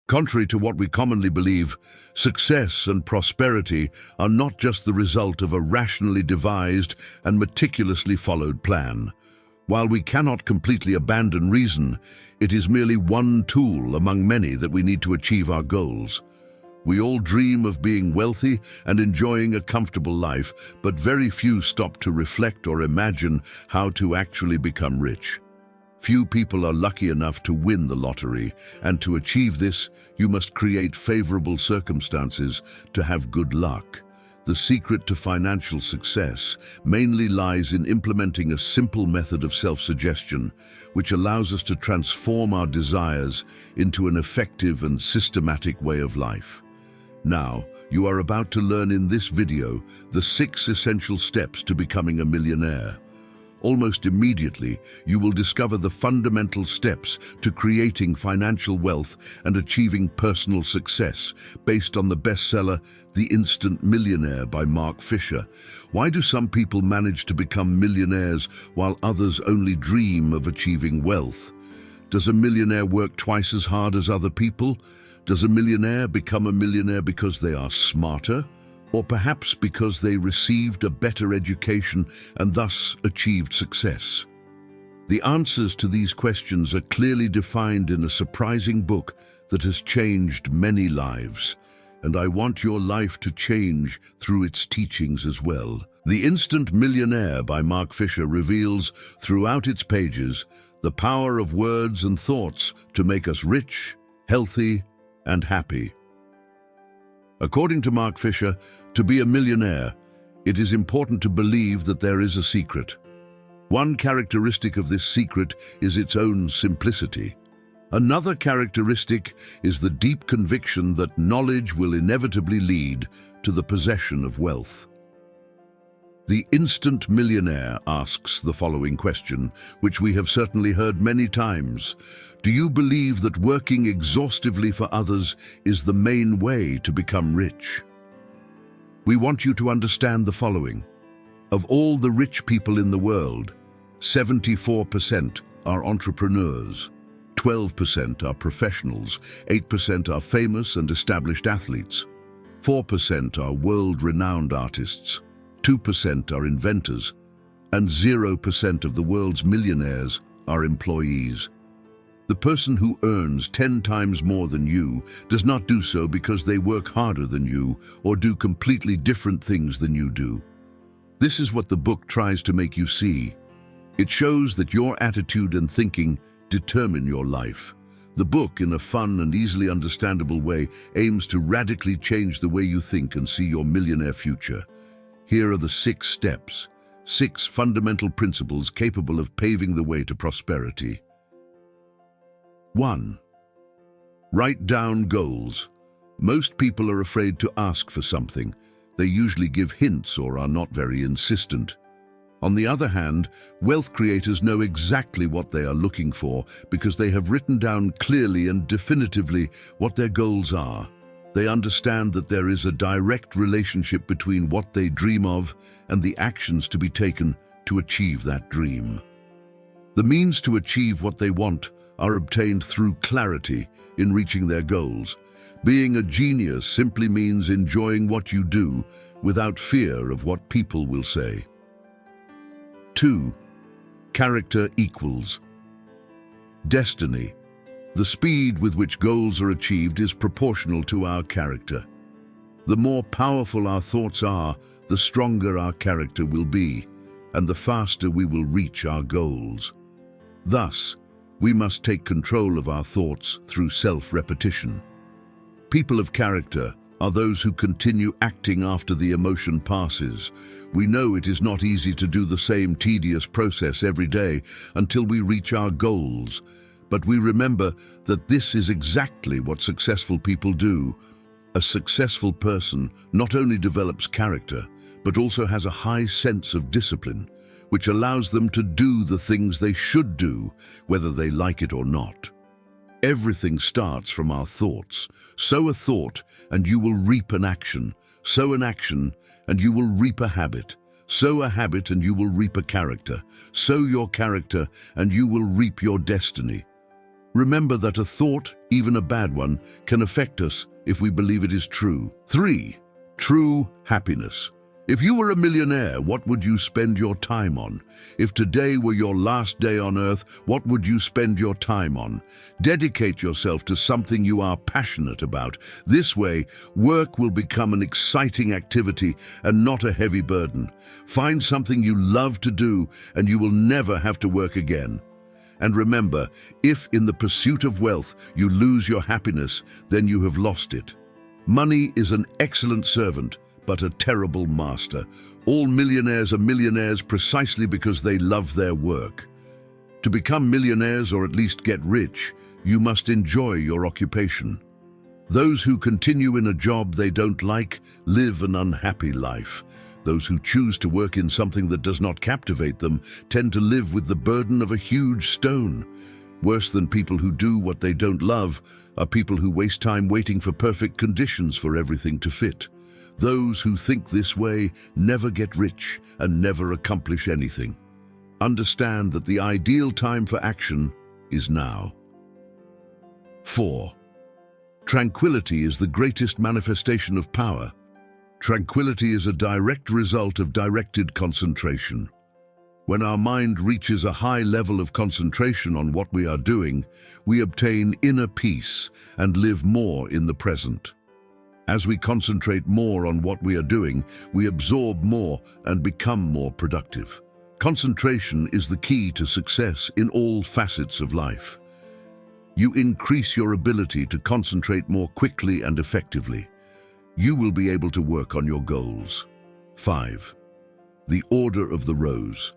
Contrary to what we commonly believe, success and prosperity are not just the result of a rationally devised and meticulously followed plan. While we cannot completely abandon reason, it is merely one tool among many that we need to achieve our goals. We all dream of being wealthy and enjoying a comfortable life, but very few stop to reflect or imagine how to actually become rich. Few people are lucky enough to win the lottery, and to achieve this, you must create favorable circumstances to have good luck. The secret to financial success mainly lies in implementing a simple method of self-suggestion, which allows us to transform our desires into an effective and systematic way of life. Now, you are about to learn in this video the 6 essential steps to becoming a millionaire. Almost immediately, you will discover the fundamental steps to creating financial wealth and achieving personal success based on the bestseller, The Instant Millionaire by Mark Fisher. Why do some people manage to become millionaires while others only dream of achieving wealth? Does a millionaire work twice as hard as other people? Does a millionaire become a millionaire because they are smarter? Or perhaps because they received a better education and thus achieved success? The answers to these questions are clearly defined in a surprising book that has changed many lives, and I want your life to change through its teachings as well. The Instant Millionaire by Mark Fisher reveals throughout its pages the power of words and thoughts to make us rich, healthy, and happy. According to Mark Fisher, to be a millionaire, it is important to believe that there is a secret. One characteristic of this secret is its own simplicity. Another characteristic is the deep conviction that knowledge will inevitably lead to the possession of wealth. The Instant Millionaire asks the following question, which we have certainly heard many times. Do you believe that working exhaustively for others is the main way to become rich? We want you to understand the following. Of all the rich people in the world, 74% are entrepreneurs, 12% are professionals, 8% are famous and established athletes, 4% are world-renowned artists, 2% are inventors, and 0% of the world's millionaires are employees. The person who earns 10 times more than you does not do so because they work harder than you or do completely different things than you do. This is what the book tries to make you see. It shows that your attitude and thinking determine your life. The book, in a fun and easily understandable way, aims to radically change the way you think and see your millionaire future. Here are the 6 steps, 6 fundamental principles capable of paving the way to prosperity. 1. Write down goals. Most people are afraid to ask for something. They usually give hints or are not very insistent. On the other hand, wealth creators know exactly what they are looking for because they have written down clearly and definitively what their goals are. They understand that there is a direct relationship between what they dream of and the actions to be taken to achieve that dream. The means to achieve what they want are obtained through clarity in reaching their goals. Being a genius simply means enjoying what you do without fear of what people will say. 2. Character equals destiny. The speed with which goals are achieved is proportional to our character. The more powerful our thoughts are, the stronger our character will be, and the faster we will reach our goals. Thus, we must take control of our thoughts through self-repetition. People of character are those who continue acting after the emotion passes. We know it is not easy to do the same tedious process every day until we reach our goals, but we remember that this is exactly what successful people do. A successful person not only develops character, but also has a high sense of discipline, which allows them to do the things they should do, whether they like it or not. Everything starts from our thoughts. Sow a thought, and you will reap an action. Sow an action, and you will reap a habit. Sow a habit, and you will reap a character. Sow your character, and you will reap your destiny. Remember that a thought, even a bad one, can affect us if we believe it is true. 3. True happiness. If you were a millionaire, what would you spend your time on? If today were your last day on earth, what would you spend your time on? Dedicate yourself to something you are passionate about. This way, work will become an exciting activity and not a heavy burden. Find something you love to do, and you will never have to work again. And remember, if in the pursuit of wealth you lose your happiness, then you have lost it. Money is an excellent servant, but a terrible master. All millionaires are millionaires precisely because they love their work. To become millionaires, or at least get rich, you must enjoy your occupation. Those who continue in a job they don't like live an unhappy life. Those who choose to work in something that does not captivate them tend to live with the burden of a huge stone. Worse than people who do what they don't love are people who waste time waiting for perfect conditions for everything to fit. Those who think this way never get rich and never accomplish anything. Understand that the ideal time for action is now. 4. Tranquility is the greatest manifestation of power. Tranquility is a direct result of directed concentration. When our mind reaches a high level of concentration on what we are doing, we obtain inner peace and live more in the present. As we concentrate more on what we are doing, we absorb more and become more productive. Concentration is the key to success in all facets of life. You increase your ability to concentrate more quickly and effectively. You will be able to work on your goals. 5. The order of the rose.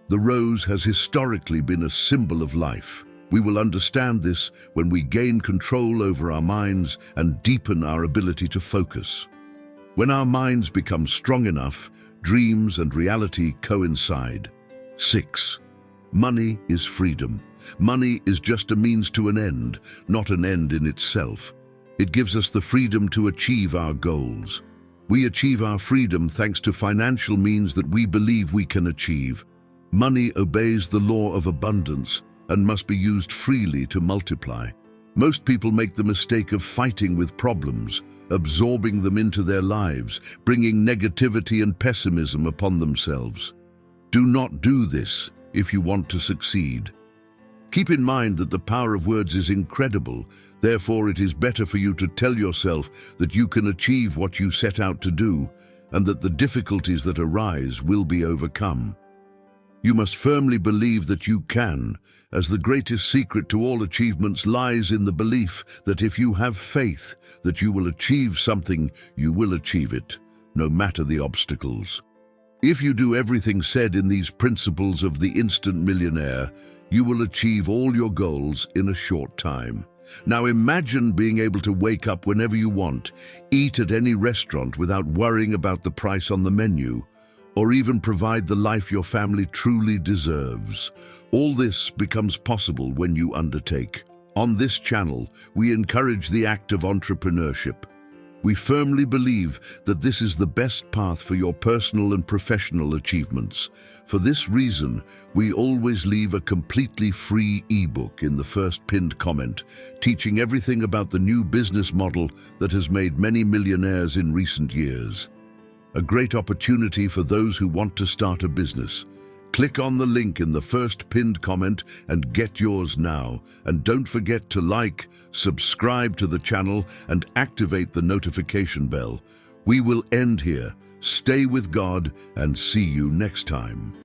The rose has historically been a symbol of life. We will understand this when we gain control over our minds and deepen our ability to focus. When our minds become strong enough, dreams and reality coincide. 6. Money is freedom. Money is just a means to an end, not an end in itself. It gives us the freedom to achieve our goals. We achieve our freedom thanks to financial means that we believe we can achieve. Money obeys the law of abundance and must be used freely to multiply. Most people make the mistake of fighting with problems, absorbing them into their lives, bringing negativity and pessimism upon themselves. Do not do this if you want to succeed. Keep in mind that the power of words is incredible. Therefore, it is better for you to tell yourself that you can achieve what you set out to do and that the difficulties that arise will be overcome. You must firmly believe that you can, as the greatest secret to all achievements lies in the belief that if you have faith that you will achieve something, you will achieve it, no matter the obstacles. If you do everything said in these principles of the Instant Millionaire, you will achieve all your goals in a short time. Now imagine being able to wake up whenever you want, eat at any restaurant without worrying about the price on the menu, or even provide the life your family truly deserves. All this becomes possible when you undertake. On this channel, we encourage the act of entrepreneurship. We firmly believe that this is the best path for your personal and professional achievements. For this reason, we always leave a completely free ebook in the first pinned comment, teaching everything about the new business model that has made many millionaires in recent years. A great opportunity for those who want to start a business. Click on the link in the first pinned comment and get yours now. And don't forget to like, subscribe to the channel, and activate the notification bell. We will end here. Stay with God and see you next time.